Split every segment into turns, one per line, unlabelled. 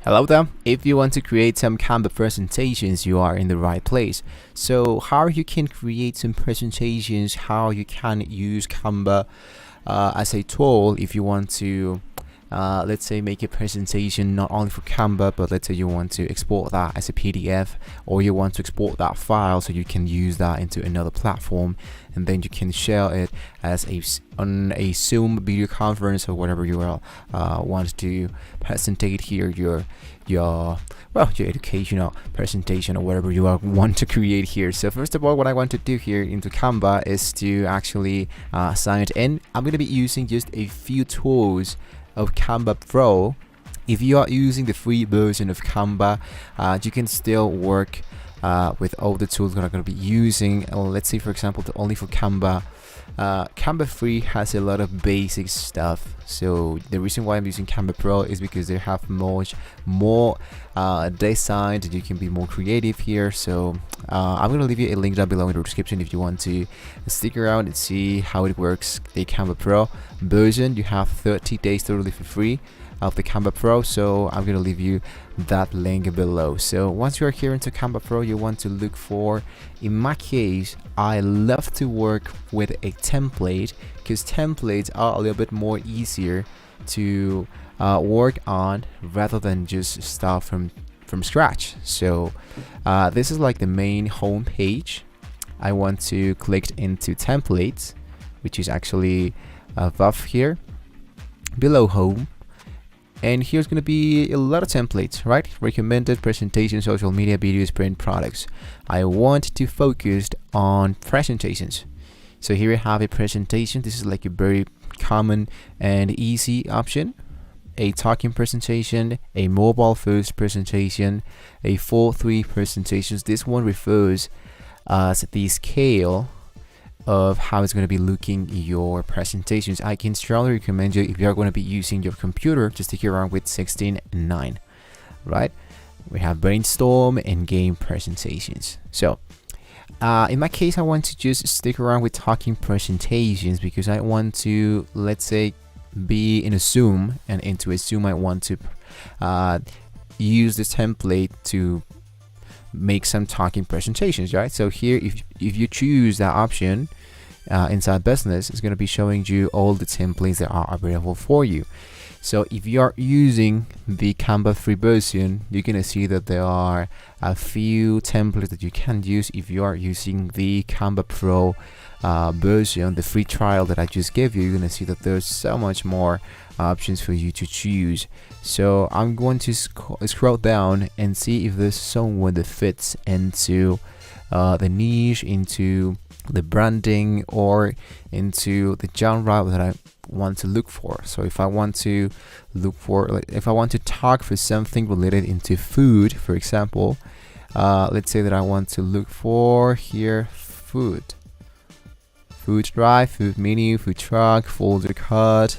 Hello there. If you want to create some Canva presentations, you are in the right place. So how you can create some presentations, how you can use Canva as a tool if you want to let's say make a presentation not only for Canva, but let's say you want to export that as a PDF, or you want to export that file so you can use that into another platform, and then you can share it as on a Zoom video conference or whatever you want to presentate here your educational presentation or whatever you want to create here. So first of all, what I want to do here into Canva is to actually sign it in. I'm going to be using just a few tools of Canva Pro. If you are using the free version of Canva, you can still work with all the tools that I'm going to be using. Let's say, for example, only for Canva. Canva Free has a lot of basic stuff. So the reason why I'm using Canva Pro is because they have much more design, that you can be more creative here. So I'm going to leave you a link down below in the description if you want to stick around and see how it works. The Canva Pro version, you have 30 days totally for free of the Canva Pro, so I'm going to leave you that link below. So once you are here into Canva Pro, you want to look for, in my case, I love to work with a template because templates are a little bit more easier to work on rather than just start from scratch. So this is like the main home page. I want to click into templates, which is actually above here below home. And here's going to be a lot of templates, right? Recommended presentation, social media, videos, print products. I want to focus on presentations. So here we have a presentation. This is like a very common and easy option. A talking presentation, a mobile first presentation, a 4:3 presentations. This one refers as the scale of how it's going to be looking your presentations. I can strongly recommend you, if you're going to be using your computer, to stick around with 16:9, right? We have brainstorm and game presentations. So in my case, I want to just stick around with talking presentations because I want to, let's say, be in a Zoom, and into a Zoom I want to use this template to make some talking presentations, right? So here, if you choose that option inside business, it's going to be showing you all the templates that are available for you. So if you are using the Canva free version, you're going to see that there are a few templates that you can use. If you are using the Canva Pro version, the free trial that I just gave you, you're going to see that there's so much more options for you to choose. So I'm going to scroll down and see if there's someone that fits into the niche, into the branding, or into the genre that I want to look for. So if I want to look for, if I want to talk for something related into food, for example, let's say that I want to look for here food drive, food menu, food truck, folder card.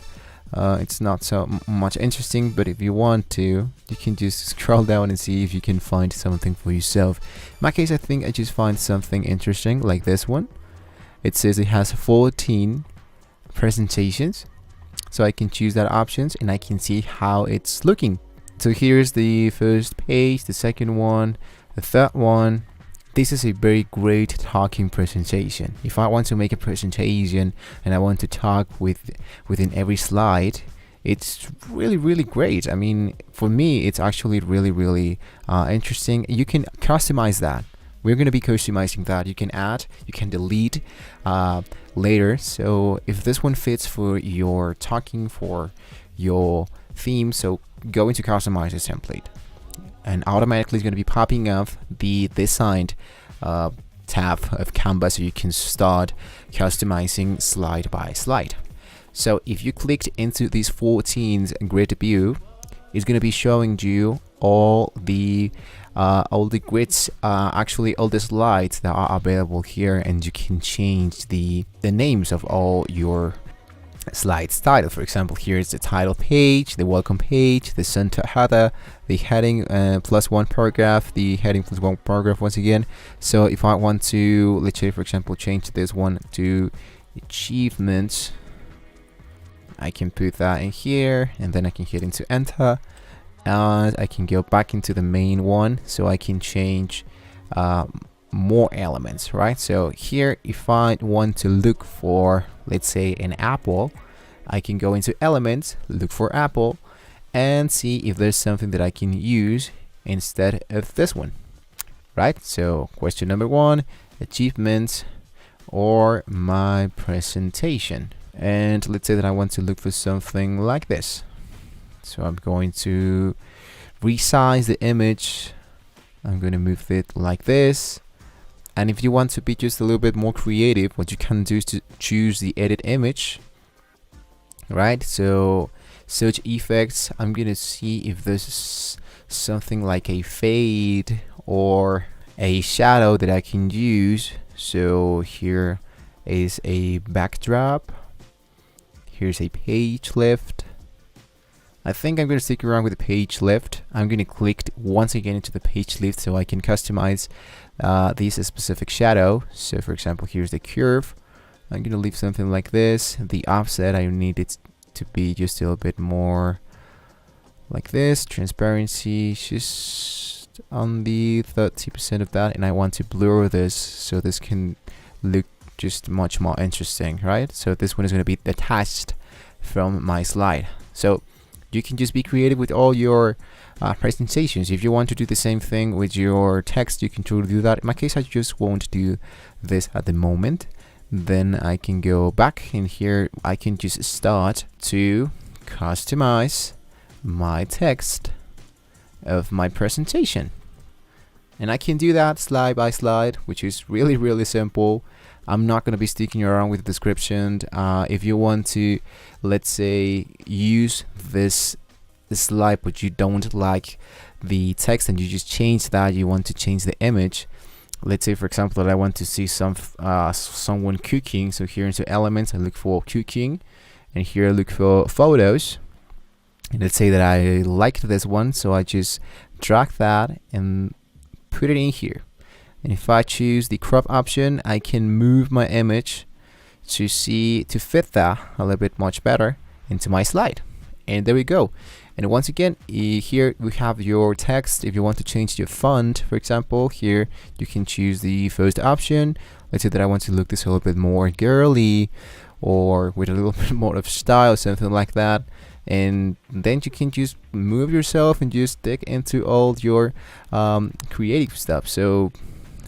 It's not so much interesting, but if you want to, you can just scroll down and see if you can find something for yourself. In my case, I think I just find something interesting like this one. It says it has 14 presentations, so I can choose that options and I can see how it's looking. So here's the first page, the second one, the third one. This is a very great talking presentation. If I want to make a presentation and I want to talk within every slide, it's really great. I mean, for me, it's actually really interesting. You can customize that. We're going to be customizing that. You can add, you can delete later. So if this one fits for your talking, for your theme, so go into customize this template, and automatically it's going to be popping up the designed tab of Canva, so you can start customizing slide by slide. So if you clicked into this 14 grid view, it's going to be showing you all the grids, actually all the slides that are available here, and you can change the names of all your slides title. For example, here is the title page, the welcome page, the center header, the heading plus one paragraph, the heading plus one paragraph once again. So if I want to, let's say for example, change this one to achievements, I can put that in here, and then I can hit into enter, and I can go back into the main one, so I can change more elements, right? So here, if I want to look for, let's say, an apple, I can go into elements, look for apple, and see if there's something that I can use instead of this one, right? So question number 1, achievements or my presentation. And let's say that I want to look for something like this. So I'm going to resize the image. I'm going to move it like this. And if you want to be just a little bit more creative, what you can do is to choose the edit image, right? So search effects, I'm going to see if there's something like a fade or a shadow that I can use. So here is a backdrop. Here's a page lift. I think I'm going to stick around with the page lift. I'm going to click once again into the page lift so I can customize this specific shadow. So for example, here's the curve. I'm going to leave something like this. The offset, I need it to be just a little bit more like this. Transparency, just on the 30% of that. And I want to blur this so this can look just much more interesting, right? So this one is going to be detached from my slide. So you can just be creative with all your presentations. If you want to do the same thing with your text, you can totally do that. In my case, I just won't do this at the moment. Then I can go back in here. I can just start to customize my text of my presentation. And I can do that slide by slide, which is really, really simple. I'm not going to be sticking around with the description. If you want to, let's say, use this slide, but you don't like the text and you just change that, you want to change the image. Let's say, for example, that I want to see someone cooking. So here into elements, I look for cooking, and here I look for photos. And let's say that I liked this one, so I just drag that and put it in here. And if I choose the crop option, I can move my image to fit that a little bit much better into my slide. And there we go. And once again, here we have your text. If you want to change your font, for example, here you can choose the first option. Let's say that I want to look this a little bit more girly or with a little bit more of style, something like that. And then you can just move yourself and just dig into all your creative stuff. So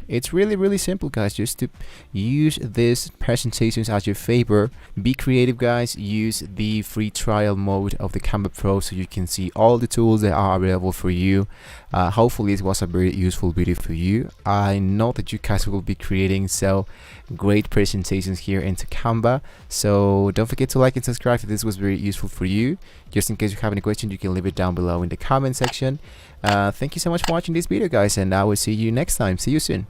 it's really, really simple, guys. Just to use these presentations as your favor. Be creative, guys. Use the free trial mode of the Canva Pro so you can see all the tools that are available for you. Hopefully it was a very useful video for you. I know that you guys will be creating so great presentations here into Canva. So don't forget to like and subscribe if this was very useful for you. Just in case you have any questions, you can leave it down below in the comment section. Thank you so much for watching this video, guys, and I will see you next time. See you soon.